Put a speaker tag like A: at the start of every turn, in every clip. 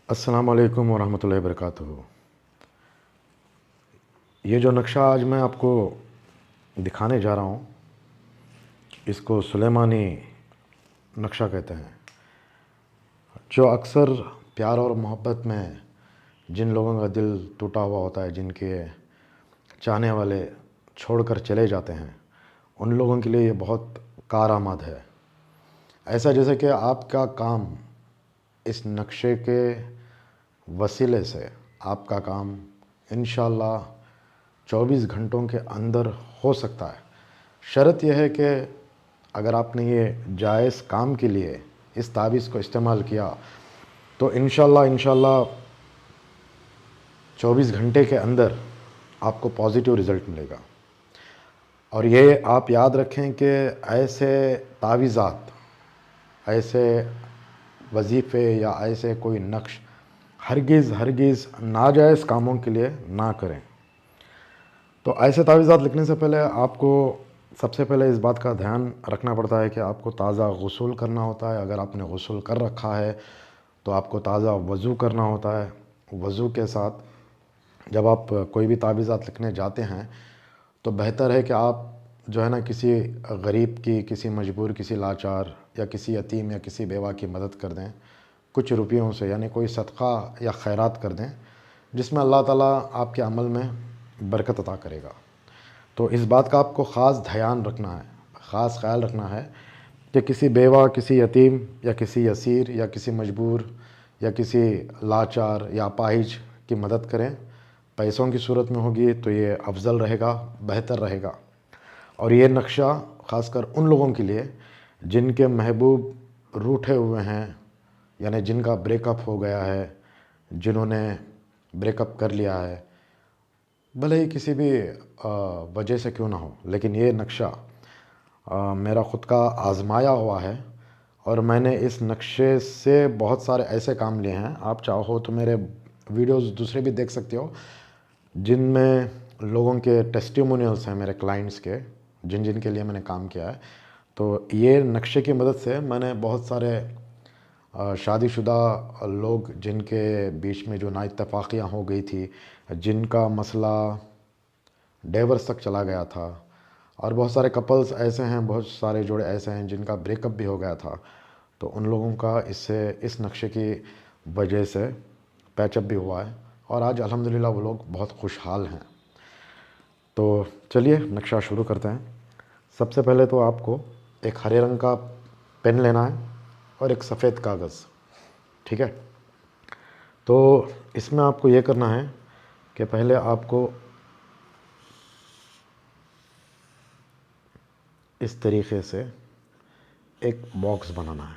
A: अस्सलाम वालेकुम वरहमतुल्लाहि वबरकातुहू। ये जो नक्शा आज मैं आपको दिखाने जा रहा हूँ, इसको सुलेमानी नक्शा कहते हैं। जो अक्सर प्यार और मोहब्बत में जिन लोगों का दिल टूटा हुआ होता है, जिनके चाहने वाले छोड़कर चले जाते हैं, उन लोगों के लिए ये बहुत कारआमद है। ऐसा जैसे कि आपका काम इस नक्शे के वसीले से आपका काम इंशाअल्लाह 24 घंटों के अंदर हो सकता है। शर्त यह है कि अगर आपने ये जायज़ काम के लिए इस तावीज़ को इस्तेमाल किया तो इंशाअल्लाह 24 घंटे के अंदर आपको पॉजिटिव रिज़ल्ट मिलेगा। और ये आप याद रखें कि ऐसे तावीज़ात, ऐसे वजीफ़े या ऐसे कोई नक्श हरगिज़ नाजायज़ कामों के लिए ना करें। तो ऐसे तावीज़ात लिखने से पहले आपको सबसे पहले इस बात का ध्यान रखना पड़ता है कि आपको ताज़ा गुस्ल करना होता है। अगर आपने गुस्ल कर रखा है तो आपको ताज़ा वज़ू करना होता है। वज़ू के साथ जब आप कोई भी तावीज़ात लिखने जाते हैं तो बेहतर है कि आप जो है ना किसी गरीब की, किसी मजबूर, किसी लाचार या किसी यतीम या किसी बेवा की मदद कर दें कुछ रुपयों से, यानी कोई सदका या खैरात कर दें जिसमें अल्लाह ताला आपके अमल में बरकत अता करेगा। तो इस बात का आपको ख़ास ध्यान रखना है, ख़ास ख्याल रखना है कि किसी बेवा, किसी यतीम या किसी यसीर या किसी मजबूर या किसी लाचार या अपाहिज की मदद करें। पैसों की सूरत में होगी तो ये अफजल रहेगा, बेहतर रहेगा। और ये नक्शा ख़ासकर उन लोगों के लिए जिनके महबूब रूठे हुए हैं, यानी जिनका ब्रेकअप हो गया है, जिन्होंने ब्रेकअप कर लिया है, भले ही किसी भी वजह से क्यों ना हो, लेकिन ये नक्शा मेरा ख़ुद का आज़माया हुआ है और मैंने इस नक्शे से बहुत सारे ऐसे काम लिए हैं। आप चाहो तो मेरे वीडियोस दूसरे भी देख सकते हो जिनमें लोगों के टेस्टिमोनियल्स हैं, मेरे क्लाइंट्स के, जिन जिन के लिए मैंने काम किया है। तो ये नक्शे की मदद से मैंने बहुत सारे शादीशुदा लोग जिनके बीच में जो नाइत्तेफाकियाँ हो गई थी, जिनका मसला डिवोर्स तक चला गया था, और बहुत सारे कपल्स ऐसे हैं, बहुत सारे जोड़े ऐसे हैं जिनका ब्रेकअप भी हो गया था, तो उन लोगों का इससे, इस नक्शे की वजह से पैचअप भी हुआ है और आज अल्हम्दुलिल्लाह वो लोग बहुत खुशहाल हैं। तो चलिए नक्शा शुरू करते हैं। सबसे पहले तो आपको एक हरे रंग का पेन लेना है और एक सफ़ेद कागज़, ठीक है। तो इसमें आपको ये करना है कि पहले आपको इस तरीक़े से एक बॉक्स बनाना है।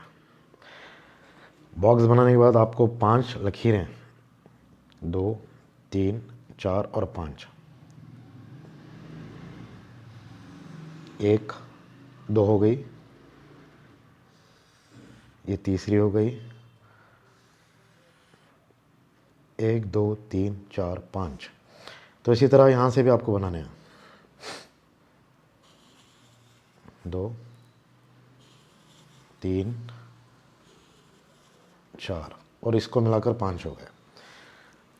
A: बॉक्स बनाने के बाद आपको 5 लकीरें, 2, 3, 4 और 5, 1, 2 हो गई, ये तीसरी हो गई, 1, 2, 3, 4, 5। तो इसी तरह यहाँ से भी आपको बनाने हैं 2, 3, 4 और इसको मिलाकर 5 हो गए।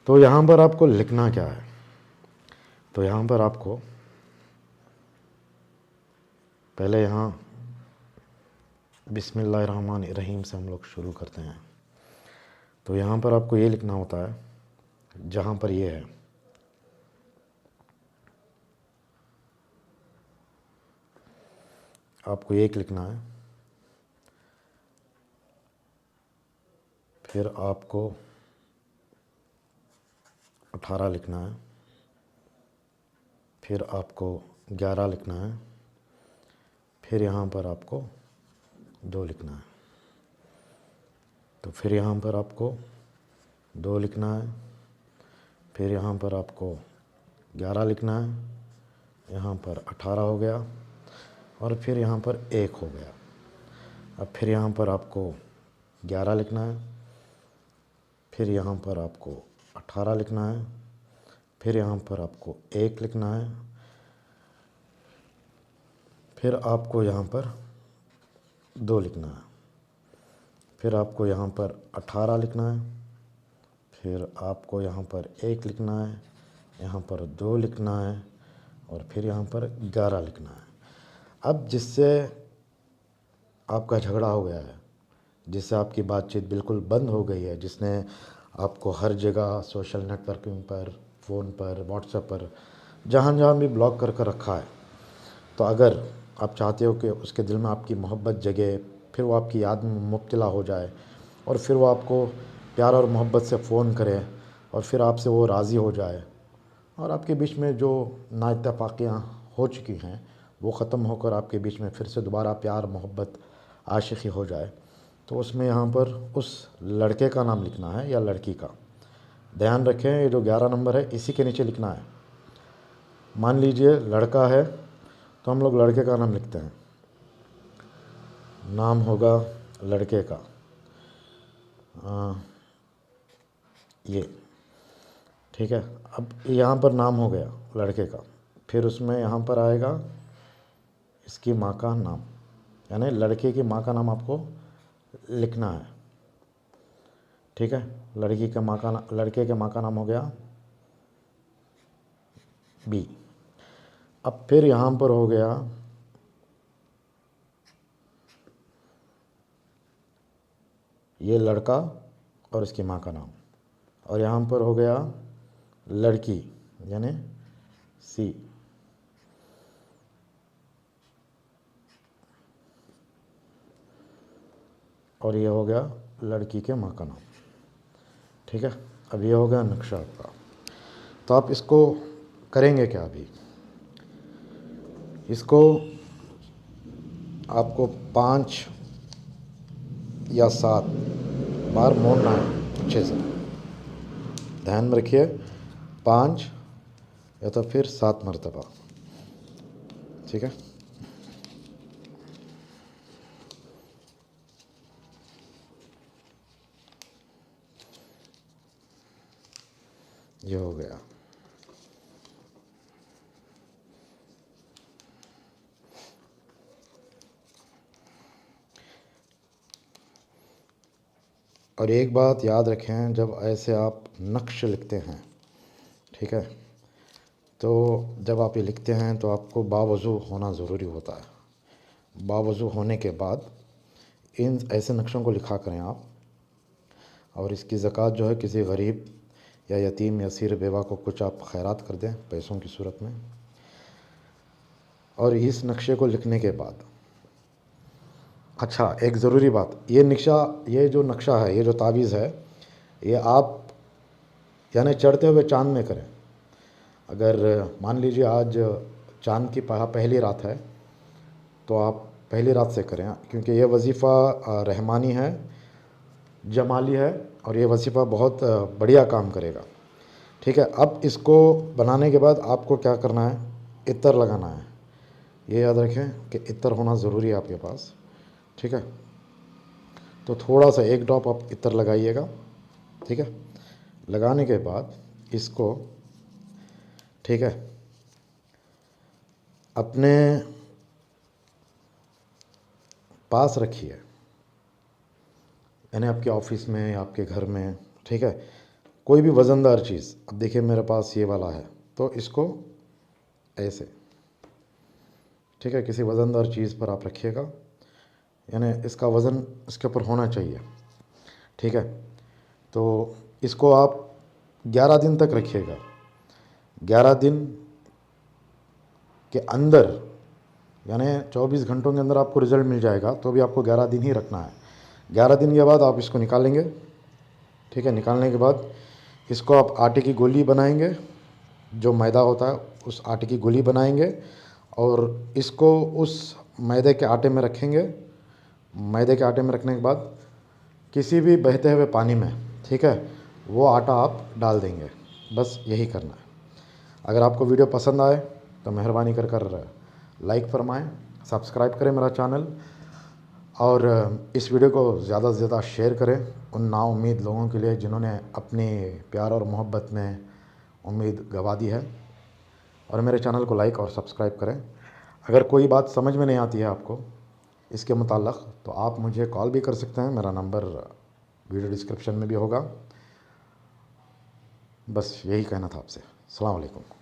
A: तो यहाँ पर आपको लिखना क्या है? तो यहाँ पर आपको पहले यहाँ बिस्मिल्लाहिर्रहमानिर्रहीम से हम लोग शुरू करते हैं। तो यहाँ पर आपको ये लिखना होता है, जहाँ पर ये है आपको 1 लिखना है, फिर आपको 18 लिखना है, फिर आपको 11 लिखना है, फिर यहाँ पर आपको 2 लिखना है, तो फिर यहाँ पर आपको 2 लिखना है, फिर यहाँ पर आपको 11 लिखना है, यहाँ पर 18 हो गया और फिर यहाँ पर 1 हो गया। अब फिर यहाँ पर आपको 11 लिखना है, फिर यहाँ पर आपको 18 लिखना है, फिर यहाँ पर आपको 1 लिखना है, फिर आपको यहाँ पर 2 लिखना है, फिर आपको यहाँ पर 18 लिखना है, फिर आपको यहाँ पर 1 लिखना है, यहाँ पर 2 लिखना है और फिर यहाँ पर 11 लिखना है। अब जिससे आपका झगड़ा हो गया है, जिससे आपकी बातचीत बिल्कुल बंद हो गई है, जिसने आपको हर जगह सोशल नेटवर्किंग पर, फ़ोन पर, व्हाट्सएप पर, जहाँ जहाँ भी ब्लॉक कर कर रखा है, तो अगर आप चाहते हो कि उसके दिल में आपकी मोहब्बत जगे, फिर वो आपकी याद में मुब्तला हो जाए और फिर वो आपको प्यार और मोहब्बत से फ़ोन करे और फिर आपसे वो राज़ी हो जाए और आपके बीच में जो नाइत्तेफाकियाँ हो चुकी हैं वो ख़त्म होकर आपके बीच में फिर से दोबारा प्यार, मोहब्बत, आशिक़ी हो जाए, तो उसमें यहाँ पर उस लड़के का नाम लिखना है या लड़की का। ध्यान रखें, ये जो 11 नंबर है इसी के नीचे लिखना है। मान लीजिए लड़का है तो हम लोग लड़के का नाम लिखते हैं, नाम होगा लड़के का ये, ठीक है। अब यहाँ पर नाम हो गया लड़के का, फिर उसमें यहाँ पर आएगा इसकी माँ का नाम, यानी लड़के की माँ का नाम आपको लिखना है, ठीक है। लड़के के माँ का नाम हो गया बी। अब फिर यहाँ पर हो गया ये लड़का और इसकी माँ का नाम, और यहाँ पर हो गया लड़की यानी सी, और ये हो गया लड़की के माँ का नाम, ठीक है। अब ये हो गया नक्शा आपका। तो आप इसको करेंगे क्या? अभी इसको आपको 5 या 7 बार मोड़ना है अच्छे से, ध्यान में रखिए, 5 या तो फिर 7 मरतबा, ठीक है। ये हो गया। और एक बात याद रखें, जब ऐसे आप नक्श लिखते हैं, ठीक है, तो जब आप ये लिखते हैं तो आपको बावज़ू होना ज़रूरी होता है। बावज़ू होने के बाद इन ऐसे नक्शों को लिखा करें आप, और इसकी ज़कात जो है किसी गरीब या यतीम या सीर बेवा को कुछ आप खैरात कर दें पैसों की सूरत में। और इस नक्शे को लिखने के बाद, अच्छा एक ज़रूरी बात, ये जो नक्शा है, ये जो तावीज़ है, ये आप यानी चढ़ते हुए चाँद में करें। अगर मान लीजिए आज चाँद की पहली रात है तो आप पहली रात से करें, क्योंकि ये वजीफ़ा रहमानी है, जमाली है, और ये वजीफ़ा बहुत बढ़िया काम करेगा, ठीक है। अब इसको बनाने के बाद आपको क्या करना है, इत्र लगाना है। ये याद रखें कि इत्र होना ज़रूरी है आपके पास, ठीक है। तो थोड़ा सा 1 ड्रॉप आप इत्र लगाइएगा, ठीक है। लगाने के बाद इसको, ठीक है, अपने पास रखिए, यानी आपके ऑफिस में या आपके घर में, ठीक है। कोई भी वज़नदार चीज़, अब देखिए मेरे पास ये वाला है तो इसको ऐसे, ठीक है, किसी वज़नदार चीज़ पर आप रखिएगा, यानी इसका वज़न इसके ऊपर होना चाहिए, ठीक है। तो इसको आप 11 दिन तक रखिएगा। 11 दिन के अंदर, यानी 24 घंटों के अंदर आपको रिज़ल्ट मिल जाएगा, तो भी आपको 11 दिन ही रखना है। 11 दिन के बाद आप इसको निकालेंगे, ठीक है। निकालने के बाद इसको आप आटे की गोली बनाएंगे, जो मैदा होता है उस आटे की गोली बनाएंगे, और इसको उस मैदे के आटे में रखेंगे। मैदे के आटे में रखने के बाद किसी भी बहते हुए पानी में, ठीक है, वो आटा आप डाल देंगे। बस यही करना है। अगर आपको वीडियो पसंद आए तो मेहरबानी कर कर लाइक फरमाएं, सब्सक्राइब करें मेरा चैनल, और इस वीडियो को ज़्यादा से ज़्यादा शेयर करें उन नाउम्मीद लोगों के लिए जिन्होंने अपनी प्यार और मोहब्बत में उम्मीद गंवा दी है। और मेरे चैनल को लाइक और सब्सक्राइब करें। अगर कोई बात समझ में नहीं आती है आपको इसके मुताल्लिक़, तो आप मुझे कॉल भी कर सकते हैं। मेरा नंबर वीडियो डिस्क्रिप्शन में भी होगा। बस यही कहना था आपसे। अस्सलाम वालेकुम।